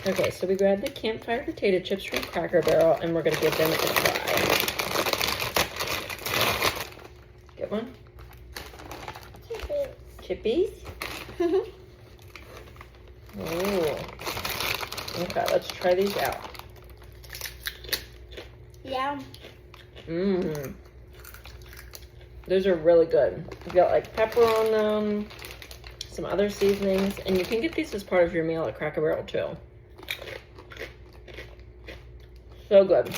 Okay, so we grabbed the Campfire potato chips from Cracker Barrel, and we're going to give them a try. Get one? Chippies? Ooh. Okay, let's try these out. Yeah. Mmm. Those are really good. You've got like pepper on them, some other seasonings, and you can get these as part of your meal at Cracker Barrel too. So good.